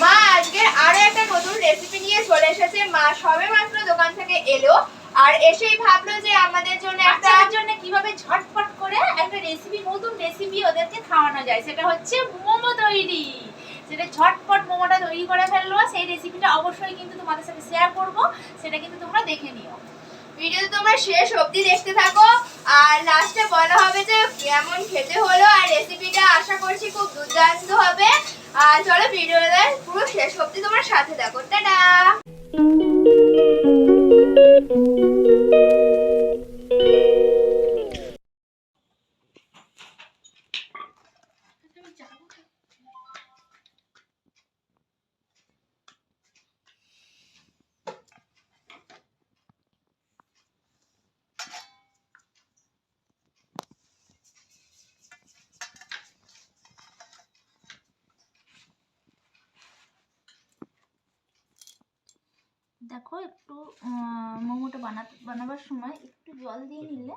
মা আজকের আরো একটা নতুন রেসিপি নিয়ে চলে এসেছে। মা সবে মাত্র দোকান থেকে এলো আর এসেই ভাবলো যে আমাদের জন্য কিভাবে ঝটপট করে একটা রেসিপি, নতুন রেসিপি ওদেরকে খাওয়ানো যায়, সেটা হচ্ছে মোমো তৈরি। সেটা ঝটপট মোমোটা তৈরি করে ফেললো। সেই রেসিপিটা অবশ্যই কিন্তু তোমাদের সাথে শেয়ার করব, সেটা কিন্তু তোমরা দেখে নিও। ভিডিও তোমরা শেষ অবধি দেখতে থাকো আর লাস্টে বলা হবে যে কেমন খেতে হলো। আর রেসিপিটা আশা করছি খুব দুর্দান্ত হবে। আর চলো ভিডিওটা পুরো শেষ অবধি তোমরা সাথে থাকো। টাটা। দেখো, একটু মোমোটা বানাবার সময় একটু জল দিয়ে নিলে,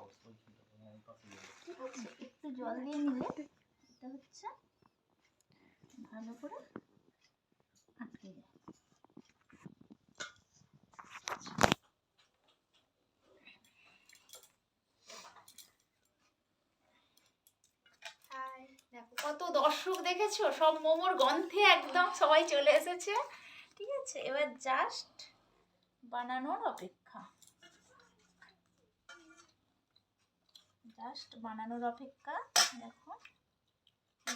ঠিক আছে, একটু জল দিয়ে নিলে এটা হচ্ছে ভালো করে আটকে যায়। দেখো কত দর্শক দেখেছো, সব মোমোর গন্ধে একদম সবাই চলে এসেছে। ঠিক আছে, এবার জাস্ট বানানোর অপেক্ষা, দেখো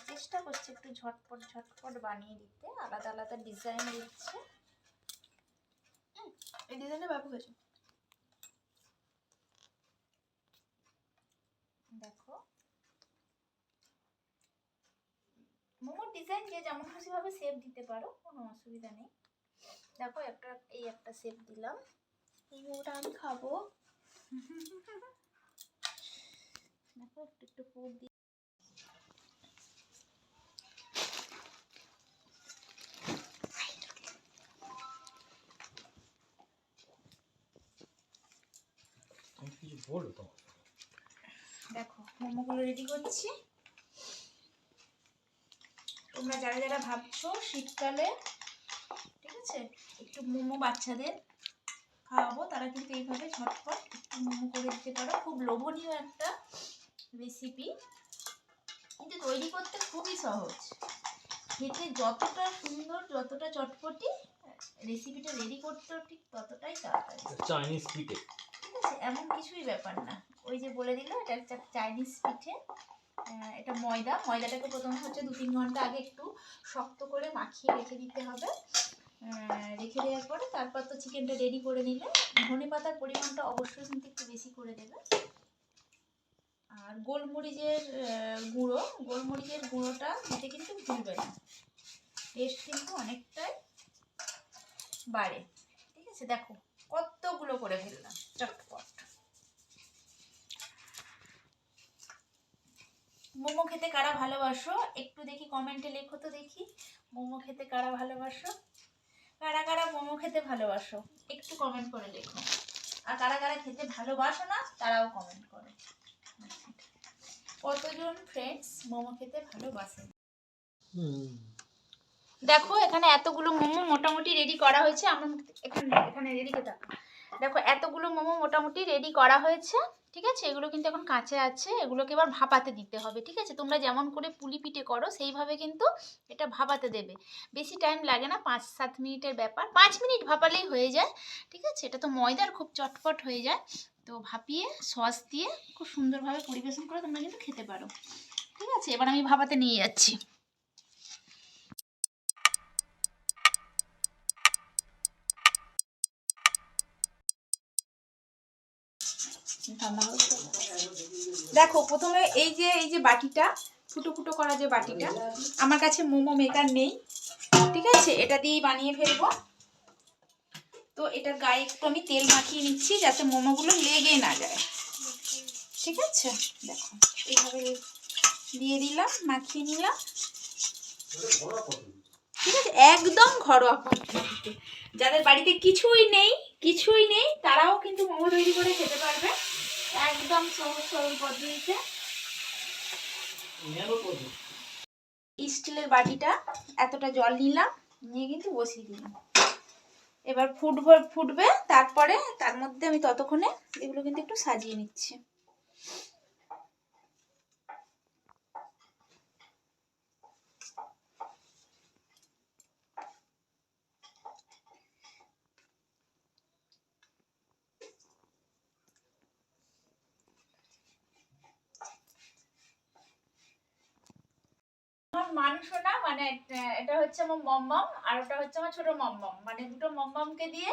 চেষ্টা করছে একটু ঝটপট বানিয়ে দিতে, আলাদা আলাদা ডিজাইন দিচ্ছে। এই ডিজাইনটা ব্যবহার হয়েছে, দেখো মোমোর ডিজাইন যে যেমন খুশি ভাবে শেপ দিতে পারো, কোনো অসুবিধা নেই। দেখো একটা শেপ দিলাম, এই মোমোটা আমি খাবো। দেখো একটু পুর দিয়ে দেখো মোমোগুলো রেডি করছি। তোমরা যারা যারা ভাবছো শীতকালে, ঠিক আছে, একটু মোমো বাচ্চাদের খাওয়াবো, তারা কিন্তু এইভাবে ঝটপট একটু মোমো করে দিতে পারো। খুব লোভনীয় একটা রেসিপি, কিন্তু তৈরি করতে খুবই সহজ। খেতে যতটা সুন্দর, যতটা চটপটি, রেসিপিটা রেডি করতেও ঠিক ততটাই তাড়াতাড়ি। চাইনিজ পিঠে, ঠিক আছে, এমন কিছুই ব্যাপার না। ওই যে বলে দিল, এটা একটা চাইনিজ পিঠে। এটা ময়দাটাকে প্রথমে হচ্ছে 2-3 ঘন্টা আগে একটু শক্ত করে মাখিয়ে রেখে দিতে হবে। রেখে দেওয়ার পরে তারপর তো চিকেনটা রেডি করে নিলে, ধনেপাতার পরিমাণটা অবশ্যই কিন্তু একটু বেশি করে দেবে। আর গোলমরিচের গুঁড়োটা দিতে কিন্তু ভুলবে না, টেস্ট কিন্তু অনেকটাই বাড়ে। ঠিক আছে, দেখো কতগুলো করে ফেললাম চটপট। মোমো খেতে কারা ভালোবাসো একটু দেখি কমেন্টে লেখো তো দেখি। মোমো খেতে কারা ভালোবাসো, কারা কারা মোমো খেতে ভালোবাসো একটু কমেন্ট করে লেখো। আর কারা কারা খেতে ভালোবাসো না তারাও কমেন্ট করো। কতজন ফ্রেন্ডস মোমো খেতে ভালোবাসে। দেখো এখানে এতগুলো মোমো মোটামুটি রেডি করা হয়েছে। আমার এখানে রেডি থাকো। দেখো এতগুলো মোমো মোটামুটি রেডি করা হয়েছে। ঠিক আছে, এগুলো কিন্তু এখন কাঁচা আছে, এগুলোকে এবার ভাপাতে দিতে হবে। ঠিক আছে, তোমরা যেমন করে পুলি পিঠে করো সেইভাবে কিন্তু এটা ভাপাতে দেবে। বেশি টাইম লাগে না, 5-7 মিনিটের ব্যাপার, 5 মিনিট ভাপালেই হয়ে যায়। ঠিক আছে, এটা তো ময়দার, খুব চটপট হয়ে যায়। তো ভাপিয়ে সস দিয়ে খুব সুন্দরভাবে পরিবেশন করে তোমরা কিন্তু খেতে পারো। ঠিক আছে, এবার আমি ভাপাতে নিয়ে যাচ্ছি। দেখো প্রথমে এই যে বাটিটা, ফুটো ফুটো করা যে বাটিটা, আমার কাছে মোমো মেকার নেই। ঠিক আছে, এটা দিয়েই বানিয়ে ফেলবো। তো এটার গায়ে একটু আমি তেল মাখিয়ে নিচ্ছি যাতে মোমোগুলো লেগে না যায়। ঠিক আছে, দেখো এইভাবে দিয়ে দিলাম, মাখিয়ে নিলাম। ঠিক আছে, একদম ঘরোয়া পদ্ধতিতে। যাদের বাড়িতে কিছুই নেই তারাও কিন্তু মোমো তৈরি করে খেতে পারবে, একদম সহজ সরল পদ্ধতিতে। স্টিলের বাটিটা, এতটা জল নিলাম, নিয়ে কিন্তু বসিয়ে দিলাম। এবার ফুটবে, তারপরে তার মধ্যে আমি ততক্ষণে এগুলো কিন্তু একটু সাজিয়ে নিচ্ছি। মাংস না, মানে এটা হচ্ছে আমার মমম আর ওটা হচ্ছে আমার ছোট মমম, মানে দুটো মমমকে দিয়ে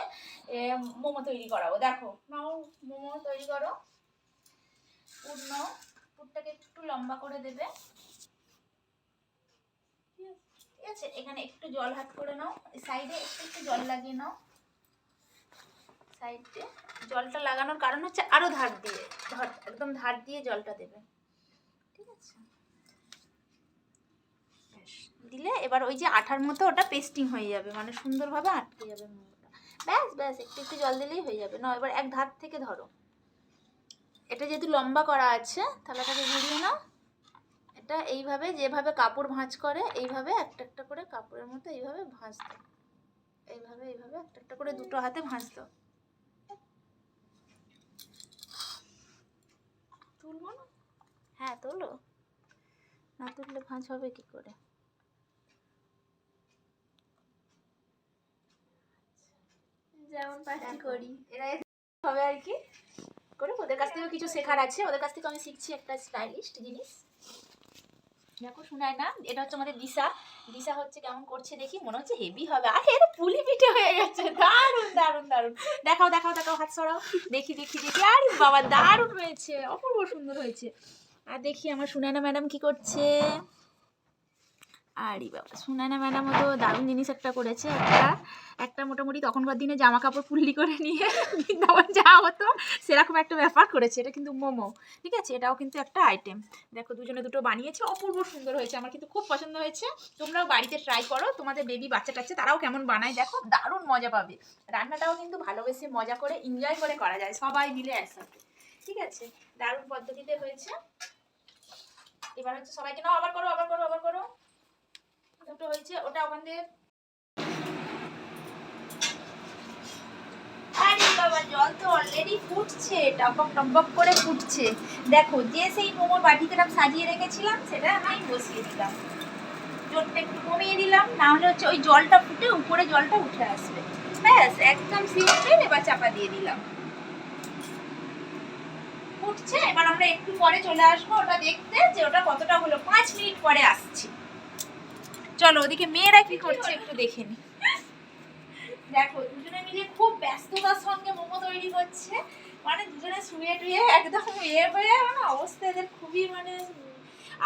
মোমো তৈরি করাবো। দেখো নাও, মোমো তৈরি করো। পুর নাও, পুরটাকে একটু লম্বা করে দেবে, ঠিক আছে? এখানে একটু জল হাত করে নাও, সাইডে একটু একটু জল লাগিয়ে নাও। সাইডে জলটা লাগানোর কারণ হচ্ছে আরো ধার দিয়ে, একদম ধার দিয়ে জলটা দেবে, ঠিক আছে? দিলে এবার ওই যে আঠার মতো ওটা পেস্টিং হয়ে যাবে, মানে সুন্দরভাবে আটকে যাবে মোমোটা। ব্যাস ব্যাস, একটু একটু জল দিলেই হয়ে যাবে। না, এবার এক ধার থেকে ধরো। এটা যেহেতু লম্বা করা আছে, থালাটাকে ঘুরিয়ে নাও। এটা এইভাবে, যেভাবে কাপড় ভাঁজ করে এইভাবে একটা একটা করে কাপড়ের মতো এইভাবে ভাঁজ দাও। এইভাবে এইভাবে একটা একটা করে দুটো হাতে ভাঁজ দাও। তুলবো না? হ্যাঁ তোলো, না তুললে ভাঁজ হবে কি করে? যেমন পাচ্ছি করি, এরা হবে আর কি করে। ওদের কাছ থেকেও কিছু শেখার আছে, ওদের কাছ থেকে আমি শিখছি একটা স্টাইলিশ জিনিস। দেখো শোনায় না, এটা হচ্ছে আমাদের দিশা। দিশা হচ্ছে কেমন করছে দেখি, মনে হচ্ছে হেভি হবে। আর এটা পুলি পিঠে হয়ে গেছে, দারুণ দারুণ দারুণ। দেখাও দেখাও দেখাও, হাত সরাও, দেখি দেখি দেখি। আরে বাবা, দারুণ হয়েছে, অপূর্ব সুন্দর হয়েছে। আর দেখি আমার সুনায়না ম্যাডাম কি করছে। আরে বাবা, সুনায়না ম্যাডামও তো দারুণ জিনিস একটা করেছে। একটা মোটামুটি তখনকার দিনে জামা কাপড় পুল্লি করে নিয়ে বৃন্দাবন যাওয়া হতো, সেরকম একটা ব্যাপার করেছে। এটা কিন্তু মোমো, ঠিক আছে? এটাও কিন্তু একটা আইটেম। দেখো দুজনে দুটো বানিয়েছে, অপূর্ব সুন্দর হয়েছে, আমার কিন্তু খুব পছন্দ হয়েছে। তোমরাও বাড়িতে ট্রাই করো, তোমাদের বেবি বাচ্চা টাচ্চা তারাও কেমন বানায় দেখো, দারুণ মজা পাবে। রান্নাটাও কিন্তু ভালোবেসে মজা করে এনজয় করে করা যায়, সবাই মিলে একসাথে, ঠিক আছে? দারুণ পদ্ধতিতে হয়েছে। এবার হচ্ছে সবাইকে নাও, আবার করো আবার করো আবার করো। দুটো হয়েছে, ওটা ওখান দিয়ে। আরে বাবা, জল তো অলরেডি ফুটছে, টপক টপক করে ফুটছে। দেখো, যে সেই মোমোর বাটিতে আমি সাজিয়ে রেখেছিলাম সেটা আমি বসিয়ে দিলাম। জলটা একটু কমিয়ে দিলাম, না হলে হচ্ছে ওই জলটা ফুটে উপরে জলটা উঠে আসবে। ব্যাস, একদম সিম্পল। এবার চাপা দিয়ে দিলাম, ফুটছে। এবার আমরা একটু পরে চলে আসবো ওটা দেখতে, যে ওটা কতটা হলো। 5 মিনিট পরে আসছি। চলো, ওদিকে মেয়েরা কি করছে একটু দেখে নি। দেখো দুজনে মিলে খুব ব্যস্ততার সঙ্গে মোমো তৈরি করছে, মানে দুজনে শুয়ে টুয়ে একদম হয়ে, মানে অবস্থা এদের খুবই, মানে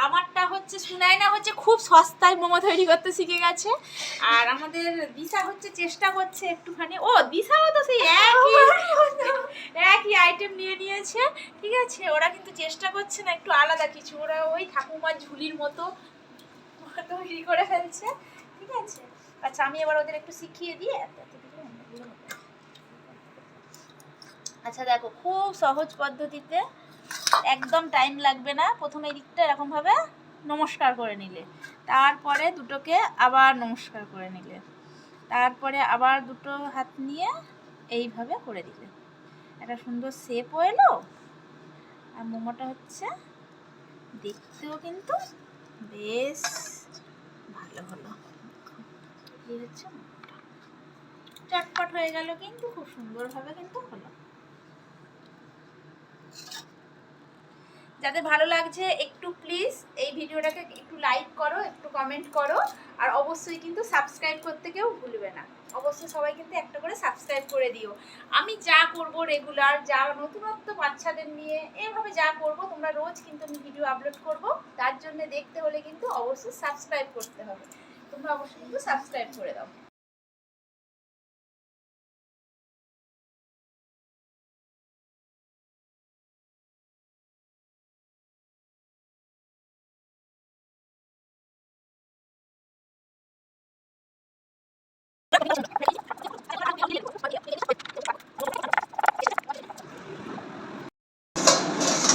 আমারটা হচ্ছে সুনায়না হচ্ছে খুব সস্তায় মোমো তৈরি করতে শিখে গেছে, আর আমাদের দিশা হচ্ছে চেষ্টা করছে একটুখানি। ও, দিশাও তো সেই একই আইটেম নিয়ে নিয়েছে, ঠিক আছে? ওরা কিন্তু চেষ্টা করছে না একটু আলাদা কিছু, ওরা ওই ঠাকুমার ঝুলির মতো তৈরি করে ফেলছে, ঠিক আছে? আচ্ছা, আমি এবার ওদের একটু শিখিয়ে দিয়ে। আচ্ছা দেখো, খুব সহজ পদ্ধতিতে, একদম টাইম লাগবে না। প্রথমে এই দিকটা এরকম ভাবে নমস্কার করে নিলে, তারপরে দুটোকে আবার নমস্কার করে নিলে, তারপরে আবার দুটো হাত নিয়ে এইভাবে করে দিলে, একটা সুন্দর শেপও এলো। আর মোমোটা হচ্ছে দেখতেও কিন্তু বেশ ভালো হলো। এই হচ্ছে মোমোটা, চটপট হয়ে গেল, কিন্তু খুব সুন্দরভাবে কিন্তু হলো। যাদের ভালো লাগছে একটু প্লিজ এই ভিডিওটাকে একটু লাইক করো, একটু কমেন্ট করো, আর অবশ্যই কিন্তু সাবস্ক্রাইব করতে কেউ ভুলবে না। অবশ্যই সবাই কিন্তু একটা করে সাবস্ক্রাইব করে দিও। আমি যা করব রেগুলার, যা নতুনত্ব বাচ্চাদের নিয়ে এভাবে যা করব, তোমরা রোজ কিন্তু আমি ভিডিও আপলোড করব, তার জন্য দেখতে হলে কিন্তু অবশ্যই সাবস্ক্রাইব করতে হবে। তোমরা অবশ্যই কিন্তু সাবস্ক্রাইব করে দাও।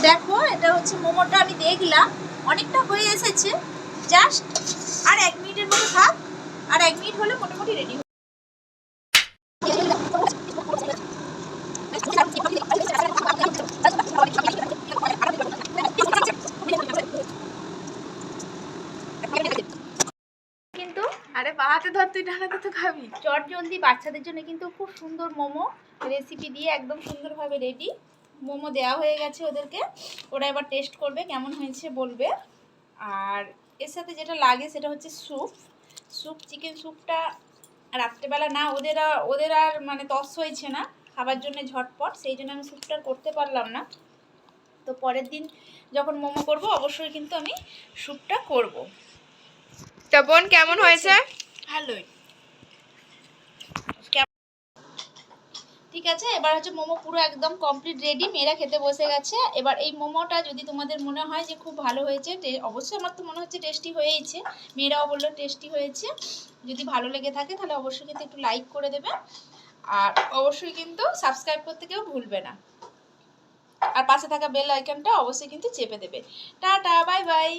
দেখো, এটা হচ্ছে মোমোটা, আমি দেখলাম অনেকটা হয়ে এসেছে, জাস্ট আর 1 মিনিটের মতো থাক, আর 1 মিনিট হলে মোটামুটি রেডি। কিন্তু আরে বাহাতে ধর, তুই ডানাতে তো খাবি। চটজলদি বাচ্চাদের জন্য কিন্তু খুব সুন্দর মোমো রেসিপি দিয়ে একদম সুন্দরভাবে রেডি। মোমো দেওয়া হয়ে গেছে ওদেরকে, ওরা এবার টেস্ট করবে কেমন হয়েছে বলবে। আর এর সাথে যেটা লাগে সেটা হচ্ছে স্যুপ। চিকেন স্যুপটা রাত্রেবেলা না ওদের আর মানে তস হয়েছে না খাবার জন্য ঝটপট, সেই জন্য আমি স্যুপটা করতে পারলাম না। তো পরের দিন যখন মোমো করব অবশ্যই কিন্তু আমি স্যুপটা করব। তা বোন কেমন হয়েছে? ভালোই। ঠিক আছে, এবার হচ্ছে মোমো পুরো একদম কমপ্লিট রেডি, মেয়েরা খেতে বসে গেছে। এবার এই মোমোটা যদি তোমাদের মনে হয় যে খুব ভালো হয়েছে, অবশ্যই আমার তো মনে হচ্ছে টেস্টি হয়েইছে, মেয়েরাও বললো টেস্টি হয়েছে। যদি ভালো লেগে থাকে তাহলে অবশ্যই কিন্তু একটু লাইক করে দেবে, আর অবশ্যই কিন্তু সাবস্ক্রাইব করতে কেউ ভুলবে না, আর পাশে থাকা বেল আইকনটা অবশ্যই কিন্তু চেপে দেবে। Tata, bye bye.